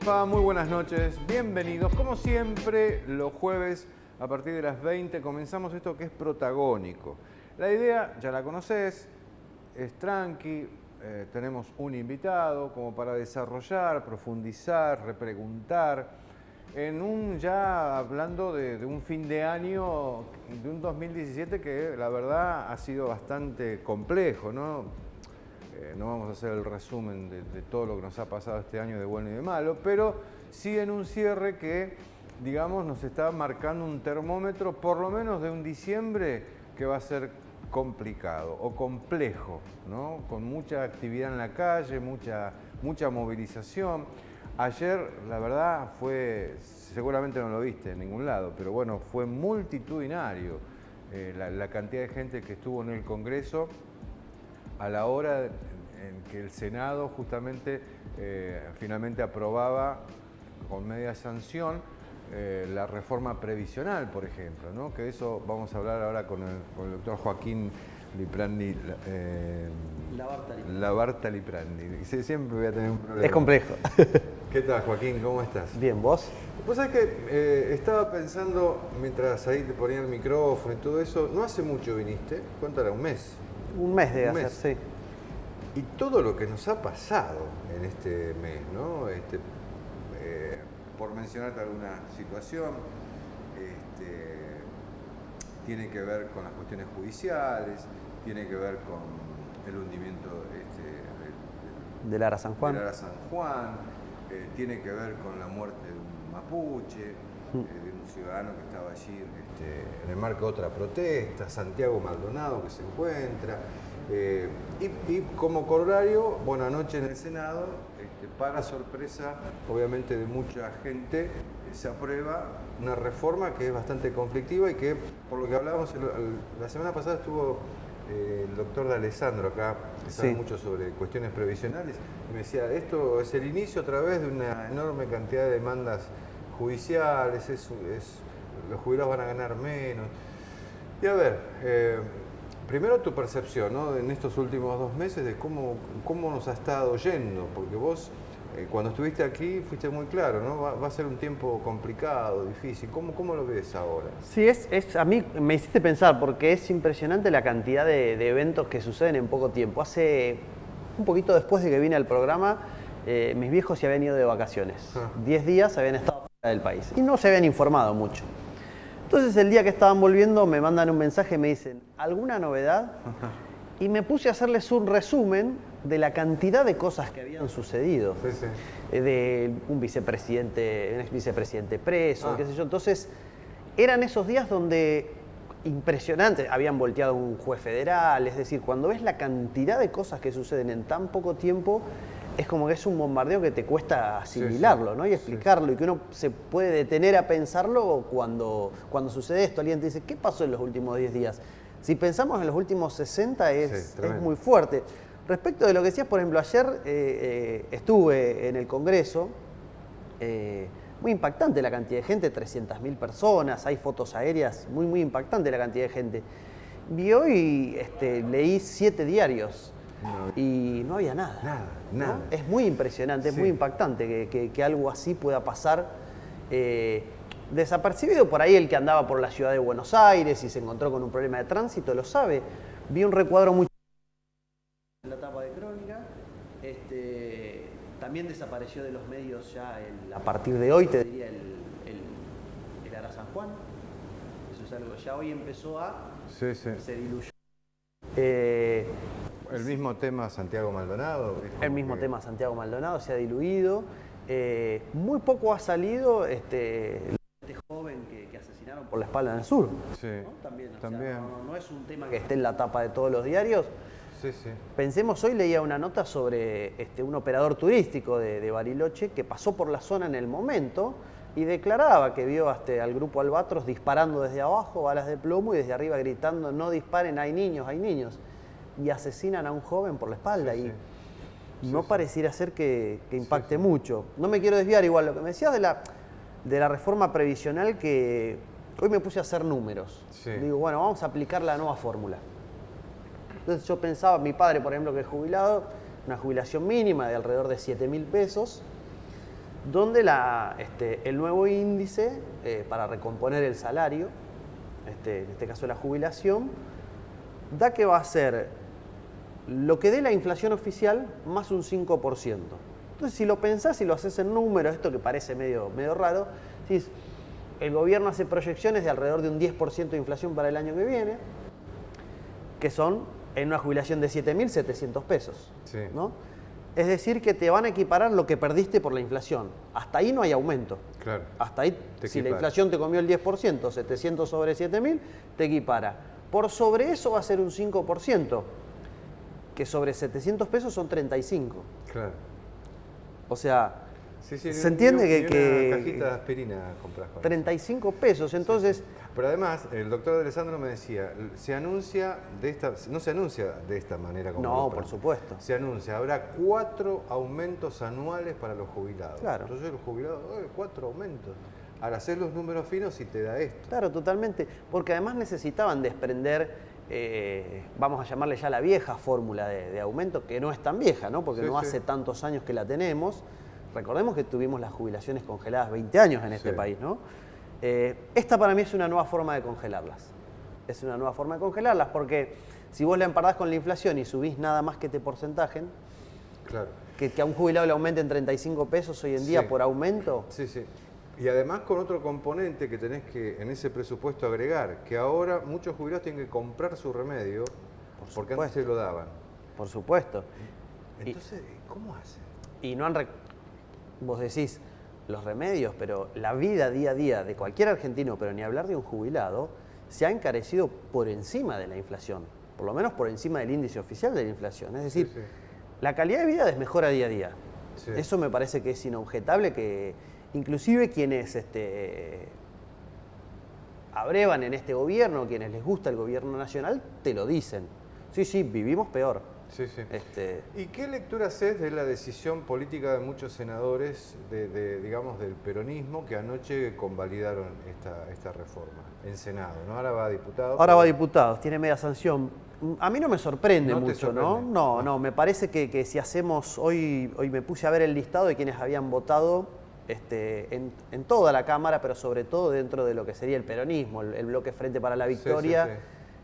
va? Muy buenas noches, bienvenidos. Como siempre, los jueves a partir de las 20 comenzamos esto que es protagónico. La idea, ya la conocés, es tranqui, tenemos un invitado como para desarrollar, profundizar, repreguntar. Ya hablando de un fin de año, de un 2017 que la verdad ha sido bastante complejo, ¿no? No vamos a hacer el resumen de todo lo que nos ha pasado este año de bueno y de malo, pero sí en un cierre que, digamos, nos está marcando un termómetro, por lo menos de un diciembre, que va a ser complicado o complejo, ¿no? Con mucha actividad en la calle, mucha movilización. Ayer, la verdad, seguramente no lo viste en ningún lado, pero bueno, fue multitudinario la cantidad de gente que estuvo en el Congreso a la hora en que el Senado justamente finalmente aprobaba con media sanción la reforma previsional, por ejemplo, ¿no? Que de eso vamos a hablar ahora con el doctor Joaquín Liprandi, Labarta Liprandi. Siempre voy a tener un problema. Es complejo. ¿Qué tal, Joaquín? ¿Cómo estás? Bien, ¿vos? Vos sabés que estaba pensando, mientras ahí te ponía el micrófono y todo eso, no hace mucho viniste, ¿cuánto era? ¿Un mes? Un mes de hacer, sí. Y todo lo que nos ha pasado en este mes, ¿no? Por mencionarte alguna situación, tiene que ver con las cuestiones judiciales, tiene que ver con el hundimiento del Ara San Juan. Tiene que ver con la muerte de un mapuche, de un ciudadano que estaba allí en el marco de otra protesta, Santiago Maldonado que se encuentra. Y como corolario, bueno, anoche en el Senado, para sorpresa obviamente de mucha gente, se aprueba una reforma que es bastante conflictiva y que, por lo que hablábamos la semana pasada, estuvo el doctor D'Alessandro acá, que sabe mucho sobre cuestiones previsionales, y me decía, esto es el inicio otra vez de una enorme cantidad de demandas judiciales, los jubilados van a ganar menos. Y a ver, primero tu percepción, ¿no? En estos últimos 2 meses de cómo nos ha estado yendo, porque vos cuando estuviste aquí fuiste muy claro, ¿no? Va a ser un tiempo complicado, difícil. ¿Cómo lo ves ahora? Sí, a mí me hiciste pensar, porque es impresionante la cantidad de eventos que suceden en poco tiempo. Hace un poquito después de que vine al programa, mis viejos se habían ido de vacaciones. 10 días habían estado fuera del país y no se habían informado mucho. Entonces el día que estaban volviendo me mandan un mensaje y me dicen, ¿alguna novedad? Y me puse a hacerles un resumen de la cantidad de cosas que habían sucedido. Sí, sí. De un ex vicepresidente preso, qué sé yo. Entonces, eran esos días donde, impresionantes, habían volteado un juez federal, es decir, cuando ves la cantidad de cosas que suceden en tan poco tiempo, es como que es un bombardeo que te cuesta asimilarlo, ¿no? Y explicarlo, y que uno se puede detener a pensarlo cuando sucede esto. Alguien te dice, ¿qué pasó en los últimos 10 días? Si pensamos en los últimos 60 es muy fuerte. Respecto de lo que decías, por ejemplo, ayer estuve en el Congreso, muy impactante la cantidad de gente, 300.000 personas, hay fotos aéreas, muy impactante la cantidad de gente. Y hoy leí 7 diarios y no había nada. Nada. ¿No? Es muy impresionante, es muy impactante que algo así pueda pasar. Desapercibido por ahí el que andaba por la ciudad de Buenos Aires y se encontró con un problema de tránsito, lo sabe. Vi un recuadro muy en la tapa de Crónica. También desapareció de los medios ya a partir de hoy, te diría, el Ara San Juan. Eso es algo que ya hoy empezó se diluyó. El mismo tema Santiago Maldonado. El mismo tema Santiago Maldonado se ha diluido. Muy poco ha salido este joven que asesinaron por la espalda en el sur. Sí, ¿no? También. También. No es un tema que esté en la tapa de todos los diarios. Sí. Pensemos, hoy leía una nota sobre un operador turístico de Bariloche que pasó por la zona en el momento y declaraba que vio al grupo Albatros disparando desde abajo, balas de plomo, y desde arriba gritando, no disparen, hay niños. Y asesinan a un joven por la espalda. No pareciera ser que impacte mucho. No me quiero desviar igual. Lo que me decías de la reforma previsional, que hoy me puse a hacer números. Digo, bueno, vamos a aplicar la nueva fórmula. Entonces yo pensaba, mi padre, por ejemplo, que es jubilado, una jubilación mínima de alrededor de 7.000 pesos. donde el nuevo índice para recomponer el salario, en este caso la jubilación, da que va a ser lo que dé la inflación oficial más un 5%. Entonces, si lo pensás y lo haces en números, esto que parece medio raro, decís, el gobierno hace proyecciones de alrededor de un 10% de inflación para el año que viene, que son en una jubilación de 7.700 pesos. Sí. ¿No? Es decir, que te van a equiparar lo que perdiste por la inflación. Hasta ahí no hay aumento. Claro. Hasta ahí, si la inflación te comió el 10%, 700 sobre 7.000, te equipara. Por sobre eso va a ser un 5%, que sobre 700 pesos son 35. Claro. O sea, Sí, sí, se entiende que una cajita de aspirina compras. 35 pesos, entonces... Sí. Pero además, el doctor Alessandro me decía, no se anuncia de esta manera como No, por supuesto. Se anuncia, habrá 4 aumentos anuales para los jubilados. Claro. Entonces los jubilados, 4 aumentos. Al hacer los números finos y te da esto. Claro, totalmente. Porque además necesitaban desprender, vamos a llamarle ya la vieja fórmula de aumento, que no es tan vieja, ¿no? Porque Sí, no sí. hace tantos años que la tenemos. Recordemos que tuvimos las jubilaciones congeladas 20 años en este país, ¿no? Esta para mí es una nueva forma de congelarlas. Es una nueva forma de congelarlas porque si vos la empardás con la inflación y subís nada más que este porcentaje, Claro. que a un jubilado le aumenten 35 pesos hoy en día Sí. por aumento, Sí, sí. Y además con otro componente que tenés que en ese presupuesto agregar, que ahora muchos jubilados tienen que comprar su remedio porque antes se lo daban. por supuesto. Entonces, ¿cómo hacen? Y no han... Vos decís los remedios, pero la vida día a día de cualquier argentino, pero ni hablar de un jubilado, se ha encarecido por encima de la inflación, por lo menos por encima del índice oficial de la inflación. Es decir, Sí, sí. la calidad de vida desmejora día a día. Sí. Eso me parece que es inobjetable, que inclusive quienes abrevan en este gobierno, quienes les gusta el gobierno nacional, te lo dicen. Sí, vivimos peor. Sí, sí. Este, ¿Y qué lectura haces de la decisión política de muchos senadores digamos, del peronismo que anoche convalidaron esta reforma en Senado, ¿no? Ahora va a diputados. Ahora va a diputados, tiene media sanción. A mí no me sorprende ¿No te mucho, sorprende? ¿no? No, me parece que si hacemos, hoy me puse a ver el listado de quienes habían votado en toda la Cámara, pero sobre todo dentro de lo que sería el peronismo, el bloque Frente para la Victoria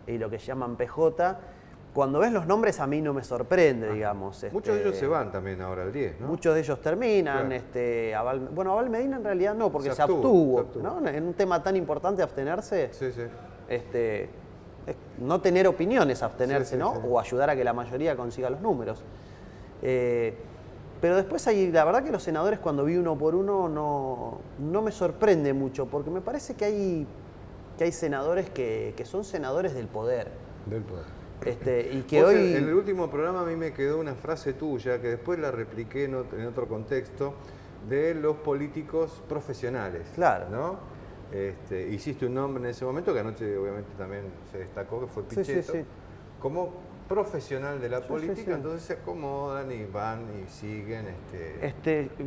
y lo que llaman PJ. Cuando ves los nombres a mí no me sorprende, digamos. Muchos de ellos se van también ahora al 10, ¿no? Muchos de ellos terminan. Claro. Abal Medina en realidad no, porque Se se abstuvo, abstuvo, ¿no? En un tema tan importante abstenerse, Sí, sí. es no tener opiniones, abstenerse, Sí, sí, ¿no? sí. O ayudar a que la mayoría consiga los números. Pero después la verdad que los senadores cuando vi uno por uno no me sorprende mucho, porque me parece que hay senadores que son senadores del poder. Del poder. Y que Vos, hoy... en el último programa a mí me quedó una frase tuya que después la repliqué en otro contexto de los políticos profesionales. Claro. ¿No? Hiciste un nombre en ese momento que anoche obviamente también se destacó, que fue Pichetto. Sí. Como profesional de la política, sí. entonces se acomodan y van y siguen.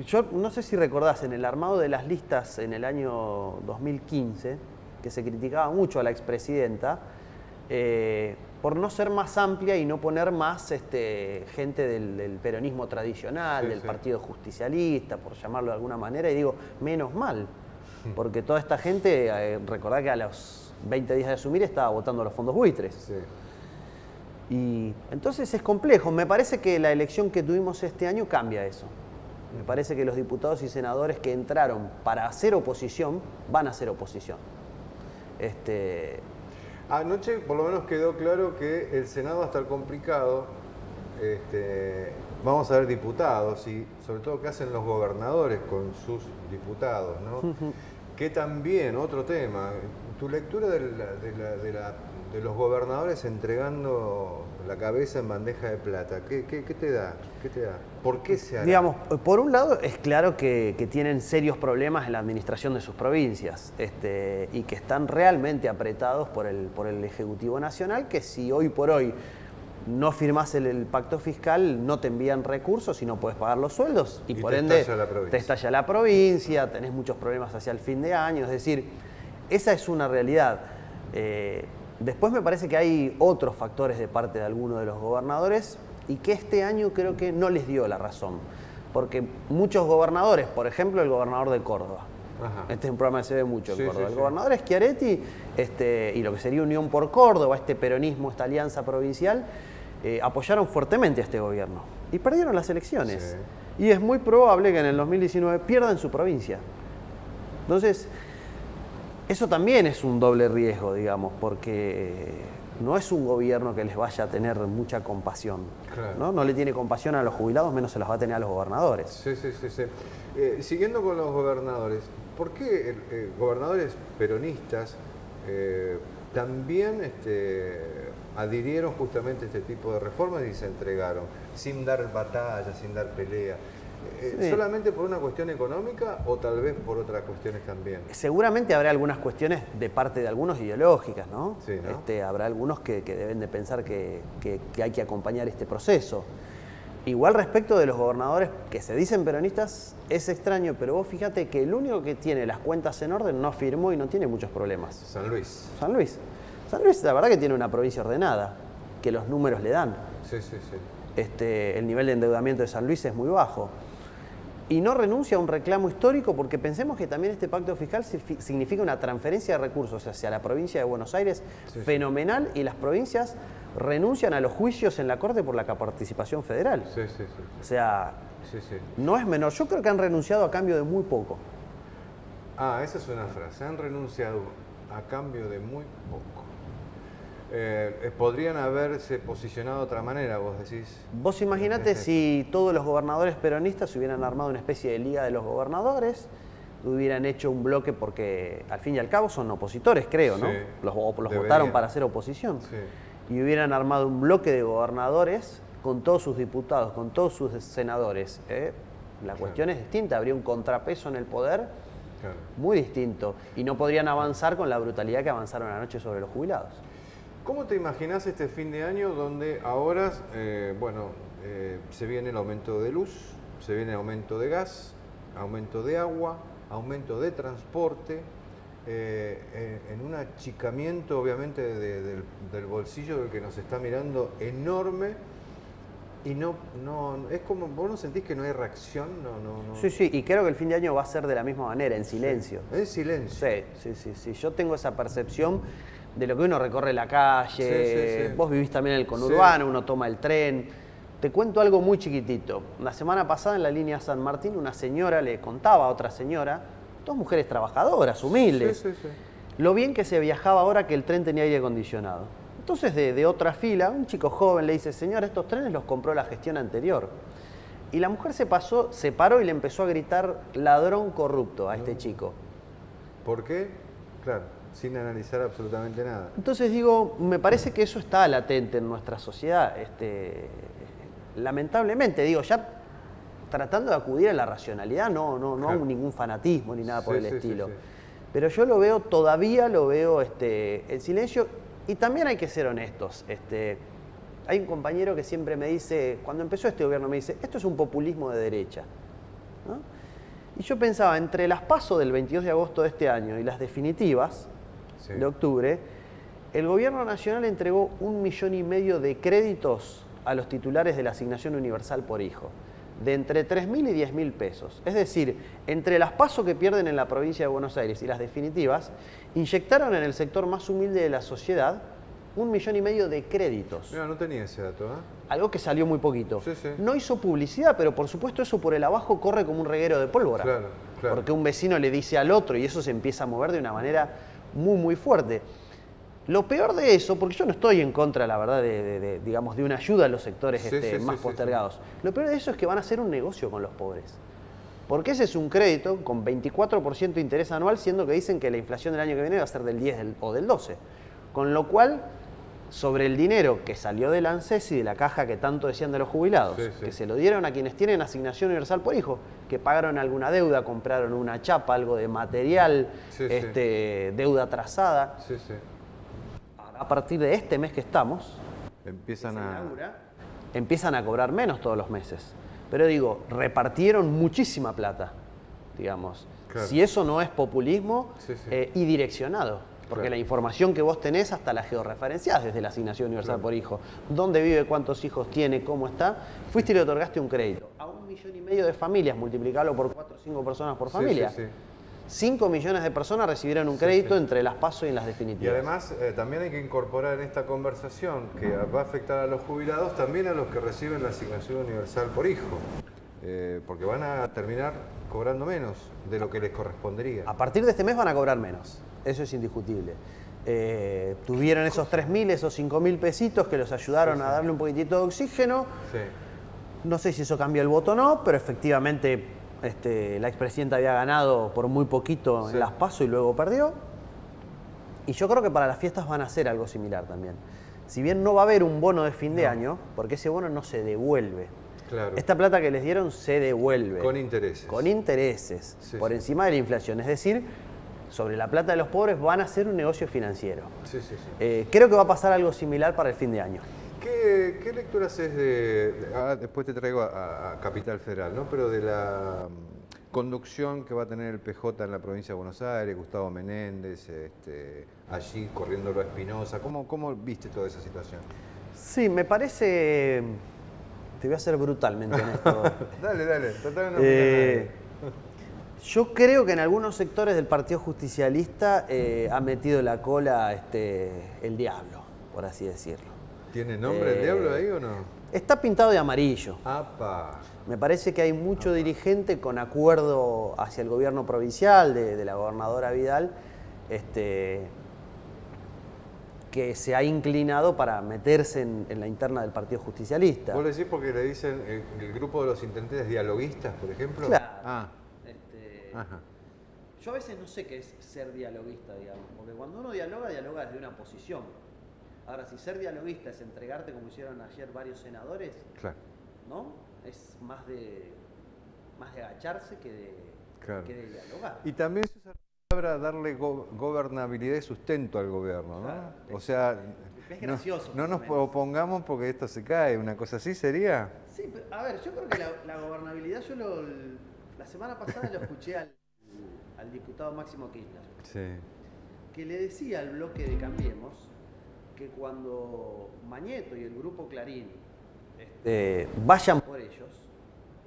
Yo no sé si recordás, en el armado de las listas en el año 2015, que se criticaba mucho a la expresidenta, por no ser más amplia y no poner más gente del peronismo tradicional, del partido justicialista, por llamarlo de alguna manera, y digo, menos mal, porque toda esta gente, recordá que a los 20 días de asumir estaba votando los fondos buitres. Sí. Y entonces es complejo. Me parece que la elección que tuvimos este año cambia eso. Me parece que los diputados y senadores que entraron para hacer oposición van a hacer oposición. Anoche por lo menos quedó claro que el Senado va a estar complicado. Vamos a ver diputados y sobre todo qué hacen los gobernadores con sus diputados, ¿no? Que también, otro tema, tu lectura de los gobernadores entregando la cabeza en bandeja de plata, ¿qué te da? ¿Qué te da? ¿Por qué se hará? Digamos, por un lado es claro que tienen serios problemas en la administración de sus provincias y que están realmente apretados por el Ejecutivo Nacional, que si hoy por hoy no firmás el pacto fiscal, no te envían recursos y no puedes pagar los sueldos y por ende te estalla la provincia, tenés muchos problemas hacia el fin de año, es decir, esa es una realidad. Después me parece que hay otros factores de parte de algunos de los gobernadores y que este año creo que no les dio la razón. porque muchos gobernadores, por ejemplo el gobernador de Córdoba, Ajá. este es un programa que se ve mucho en Sí, Córdoba, sí, el sí. gobernador Schiaretti y lo que sería Unión por Córdoba, este peronismo, esta alianza provincial, apoyaron fuertemente a este gobierno y perdieron las elecciones. Sí. Y es muy probable que en el 2019 pierdan su provincia. Entonces, eso también es un doble riesgo, digamos, porque no es un gobierno que les vaya a tener mucha compasión. Claro. ¿No? No le tiene compasión a los jubilados, menos se las va a tener a los gobernadores. Sí, sí, sí, sí. Siguiendo con los gobernadores, ¿por qué gobernadores peronistas también adhirieron justamente a este tipo de reformas y se entregaron, sin dar batalla, sin dar pelea? Sí. ¿Solamente por una cuestión económica o tal vez por otras cuestiones también? Seguramente habrá algunas cuestiones de parte de algunos ideológicas, ¿no? Sí, ¿no? Habrá algunos que deben de pensar que hay que acompañar este proceso. Igual respecto de los gobernadores que se dicen peronistas, es extraño, pero vos fíjate que el único que tiene las cuentas en orden no firmó y no tiene muchos problemas. San Luis. San Luis. San Luis, la verdad que tiene una provincia ordenada, que los números le dan. Sí, sí, sí. El nivel de endeudamiento de San Luis es muy bajo. Y no renuncia a un reclamo histórico porque pensemos que también este pacto fiscal significa una transferencia de recursos hacia la provincia de Buenos Aires Sí, sí. fenomenal y las provincias renuncian a los juicios en la Corte por la coparticipación federal. Sí, sí, sí. O sea, Sí, sí. no es menor. Yo creo que han renunciado a cambio de muy poco. Ah, esa es una frase. Han renunciado a cambio de muy poco. Podrían haberse posicionado de otra manera, vos decís. Vos imaginate si todos los gobernadores peronistas hubieran armado una especie de liga de los gobernadores, hubieran hecho un bloque porque al fin y al cabo son opositores, creo, ¿no? Sí, Los deberían. votaron para ser oposición. Sí. Y hubieran armado un bloque de gobernadores con todos sus diputados, con todos sus senadores. La cuestión es distinta, habría un contrapeso en el poder Claro. muy distinto y no podrían avanzar con la brutalidad que avanzaron anoche sobre los jubilados. ¿Cómo te imaginás este fin de año donde ahora, se viene el aumento de luz, se viene el aumento de gas, aumento de agua, aumento de transporte, en un achicamiento obviamente del bolsillo del que nos está mirando enorme y no es como, ¿vos no sentís que no hay reacción? No. Sí, sí, y creo que el fin de año va a ser de la misma manera, en silencio. En silencio. Sí. Yo tengo esa percepción de lo que uno recorre la calle, Sí. vos vivís también en el conurbano, uno toma el tren. Te cuento algo muy chiquitito. La semana pasada en la línea San Martín una señora le contaba a otra señora, dos mujeres trabajadoras, humildes, Sí. lo bien que se viajaba ahora que el tren tenía aire acondicionado. Entonces de otra fila, un chico joven le dice, señora, estos trenes los compró la gestión anterior. Y la mujer se paró y le empezó a gritar ladrón corrupto a este chico. ¿Por qué? Claro, sin analizar absolutamente nada. Entonces digo, me parece que eso está latente en nuestra sociedad. Lamentablemente, digo, ya tratando de acudir a la racionalidad, no Claro. a ningún fanatismo ni nada por el Sí. estilo. Pero yo todavía lo veo en silencio y también hay que ser honestos. Hay un compañero que siempre me dice, cuando empezó este gobierno me dice, esto es un populismo de derecha, ¿no? Y yo pensaba, entre las PASO del 22 de agosto de este año y las definitivas de octubre, el gobierno nacional entregó 1,5 millones de créditos a los titulares de la asignación universal por hijo, de entre 3.000 y 10.000 pesos. Es decir, entre las PASO que pierden en la provincia de Buenos Aires y las definitivas, inyectaron en el sector más humilde de la sociedad 1,5 millones de créditos. Mira, no tenía ese dato, ¿eh? Algo que salió muy poquito. Sí. No hizo publicidad, pero por supuesto eso por el abajo corre como un reguero de pólvora. Claro. Porque un vecino le dice al otro y eso se empieza a mover de una manera muy fuerte. Lo peor de eso, porque yo no estoy en contra, la verdad, de una ayuda a los sectores más postergados. Lo peor de eso es que van a hacer un negocio con los pobres. Porque ese es un crédito con 24% de interés anual, siendo que dicen que la inflación del año que viene va a ser del 10 o del 12. Con lo cual, sobre el dinero que salió del ANSES y de la caja que tanto decían de los jubilados, que se lo dieron a quienes tienen asignación universal por hijo, que pagaron alguna deuda, compraron una chapa, algo de material, deuda atrasada. Sí. A partir de este mes que estamos, empiezan a cobrar menos todos los meses. Pero digo, repartieron muchísima plata, digamos. Claro. Si eso no es populismo y direccionado. Porque Claro. la información que vos tenés hasta la georreferenciás desde la asignación universal Claro. por hijo. ¿Dónde vive? ¿Cuántos hijos tiene? ¿Cómo está? Fuiste y le otorgaste un crédito a 1,5 millones de familias, multiplicarlo por 4 o 5 personas por Sí, familia. sí, sí. 5 millones de personas recibieron un crédito entre las PASO y en las Y definitivas. además también hay que incorporar en esta conversación que va a afectar a los jubilados, también a los que reciben la asignación universal por hijo, porque van a terminar cobrando menos de lo que les correspondería. A partir de este mes van a cobrar menos, eso es indiscutible. Tuvieron esos 3.000, esos 5.000 pesitos que los ayudaron a darle un poquitito de oxígeno. Sí. No sé si eso cambió el voto o no, pero efectivamente la expresidenta había ganado por muy poquito en las PASO y luego perdió. Y yo creo que para las fiestas van a hacer algo similar también. Si bien no va a haber un bono de fin de año, porque ese bono no se devuelve. Claro. Esta plata que les dieron se devuelve. Con intereses. Con intereses, Sí, por sí. encima de la inflación. Es decir, sobre la plata de los pobres van a hacer un negocio financiero. Sí, sí, sí. Creo que va a pasar algo similar para el fin de año. ¿Qué lectura haces después te traigo a Capital Federal, ¿no? Pero de la conducción que va a tener el PJ en la provincia de Buenos Aires, Gustavo Menéndez, allí corriéndolo a Espinosa? ¿Cómo viste toda esa situación? Sí, me parece... Te voy a ser brutalmente honesto. Dale, total no opina Yo creo que en algunos sectores del Partido Justicialista ha metido la cola el diablo, por así decirlo. ¿Tiene nombre el diablo ahí o no? Está pintado de amarillo. ¡Apa! Me parece que hay mucho dirigente con acuerdo hacia el gobierno provincial de la gobernadora Vidal, que se ha inclinado para meterse en la interna del Partido Justicialista. ¿Vos le decís porque le dicen el grupo de los intendentes dialoguistas, por ejemplo? Claro. Ah, ajá. Yo a veces no sé qué es ser dialoguista, digamos, porque cuando uno dialoga desde una posición. Ahora, si ser dialoguista es entregarte como hicieron ayer varios senadores, Claro. ¿no? Es más de agacharse que de dialogar. Y también se usa la palabra darle gobernabilidad y sustento al gobierno, ¿no? Claro. O sea, Es gracioso, no más o nos menos. opongamos porque esto se cae, una cosa así sería. Sí, pero, a ver, yo creo que la gobernabilidad, la semana pasada lo escuché al diputado Máximo Kirchner, Sí. que le decía al bloque de Cambiemos que cuando Mañeto y el grupo Clarín vayan por ellos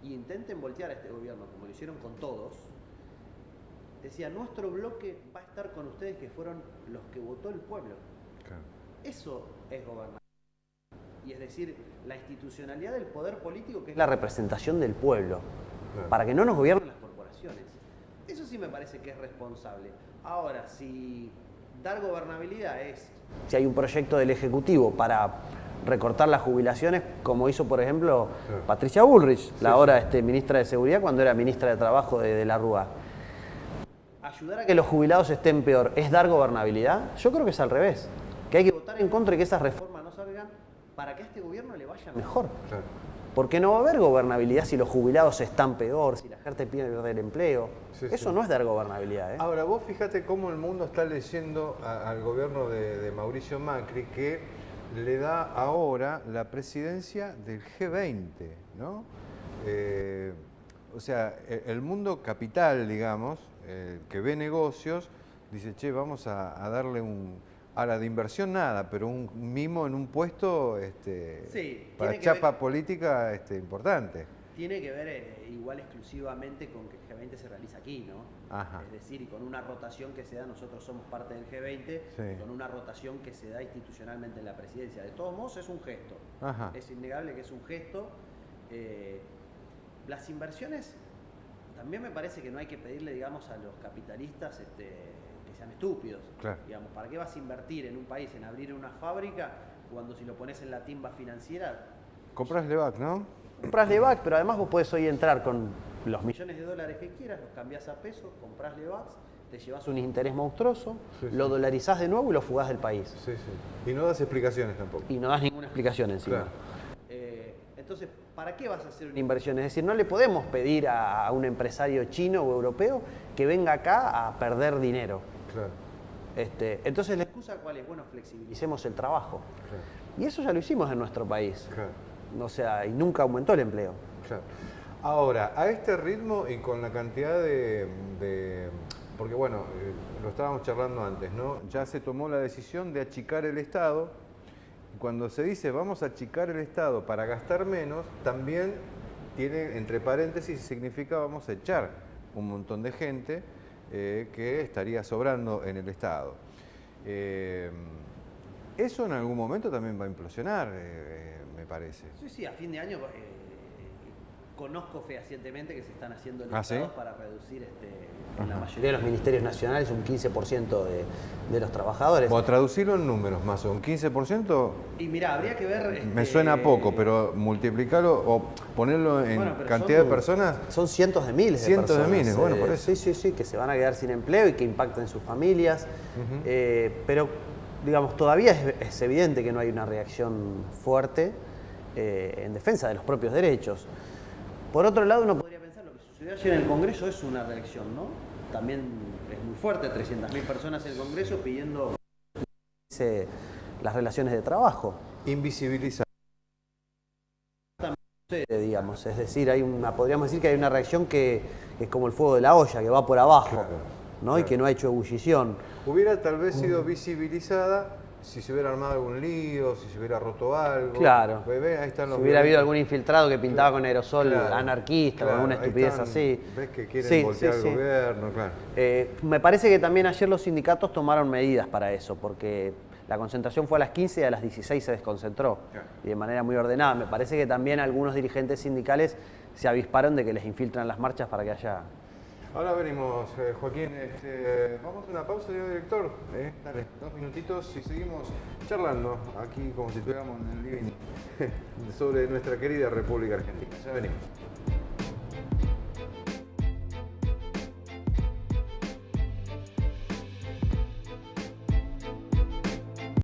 y intenten voltear a este gobierno como lo hicieron con todos, decía, nuestro bloque va a estar con ustedes que fueron los que votó el pueblo. Claro. Eso es gobernar. Y es decir, la institucionalidad del poder político, que es la representación del pueblo, Claro. para que no nos gobiernen las corporaciones. Eso sí me parece que es responsable. Ahora, si dar gobernabilidad es... Si hay un proyecto del Ejecutivo para recortar las jubilaciones, como hizo, por ejemplo, Claro. Patricia Bullrich, la ahora ministra de Seguridad, cuando era ministra de Trabajo de la Rúa. ¿Ayudar a que los jubilados estén peor es dar gobernabilidad? Yo creo que es al revés. Que hay que votar en contra y que esas reformas no salgan para que a este gobierno le vaya mejor. Claro. Porque no va a haber gobernabilidad si los jubilados están peor, si la gente pierde el empleo. Sí, Eso sí. no es dar gobernabilidad, ¿eh? Ahora, vos fíjate cómo el mundo está leyendo al gobierno de Mauricio Macri, que le da ahora la presidencia del G20, ¿no? O sea, el mundo capital, digamos, que ve negocios, dice, che, vamos a darle ahora de inversión nada, pero un mimo en un puesto Sí, para tiene que chapa política importante. Tiene que ver igual exclusivamente con que el G20 se realiza aquí, ¿no? Ajá. Es decir, y con una rotación que se da, nosotros somos parte del G20, Sí. con una rotación que se da institucionalmente en la presidencia. De todos modos, es un gesto. Ajá. Es innegable que es un gesto. Las inversiones, también me parece que no hay que pedirle, digamos, a los capitalistas que sean estúpidos. Claro. Digamos, ¿para qué vas a invertir en un país, en abrir una fábrica, cuando si lo pones en la timba financiera, Comprás Levac, ¿no? compras Levac, pero además vos podés hoy entrar con los millones de dólares que quieras, los cambiás a pesos, comprás Levac, te llevas un interés monstruoso, Sí, sí. lo dolarizás de nuevo y lo fugás del país. Sí, sí. Y no das explicaciones tampoco. Y no das ninguna explicación encima. Claro. Entonces, ¿para qué vas a hacer una inversión? Es decir, no le podemos pedir a un empresario chino o europeo que venga acá a perder dinero. Claro. Entonces, ¿la excusa cuál es? Bueno, flexibilicemos el trabajo. Claro. Y eso ya lo hicimos en nuestro país. Claro. O sea, y nunca aumentó el empleo. Claro. Ahora, a este ritmo y con la cantidad de porque bueno, lo estábamos charlando antes, ¿no? Ya se tomó la decisión de achicar el Estado. Cuando se dice vamos a achicar el Estado para gastar menos, también tiene entre paréntesis significa vamos a echar un montón de gente que estaría sobrando en el Estado. Eso en algún momento también va a implosionar, me parece. Sí, a fin de año conozco fehacientemente que se están haciendo listados para reducir en la mayoría de los ministerios nacionales un 15% de los trabajadores. O traducirlo en números más, un 15%. Y mira, habría que ver... Me suena poco, pero multiplicarlo o ponerlo en cantidad de personas. Son cientos de miles de personas. Cientos de miles, bueno, por eso. Sí, que se van a quedar sin empleo y que impactan en sus familias. Pero, digamos, todavía es evidente que no hay una reacción fuerte en defensa de los propios derechos. Por otro lado, uno podría pensar lo que sucedió ayer en el Congreso es una reacción, ¿no? También es muy fuerte, 300.000 personas en el Congreso pidiendo las relaciones de trabajo. Invisibilizar. Digamos, es decir, podríamos decir que hay una reacción que es como el fuego de la olla, que va por abajo, claro, ¿no? Claro. Y que no ha hecho ebullición. Hubiera tal vez sido visibilizada si se hubiera armado algún lío, si se hubiera roto algo. Claro. Ahí están los Si hubiera habido algún infiltrado que pintaba con aerosol anarquista o alguna estupidez están, así. Ves que quieren voltear al gobierno, claro. Me parece que también ayer los sindicatos tomaron medidas para eso, porque la concentración fue a las 15 y a las 16 se desconcentró. Claro. Y de manera muy ordenada. Me parece que también algunos dirigentes sindicales se avisparon de que les infiltran las marchas para que haya... Ahora venimos, Joaquín. Vamos a una pausa, señor director. Dale, 2 minutitos y seguimos charlando aquí como si estuviéramos en el living sobre nuestra querida República Argentina. Ya venimos.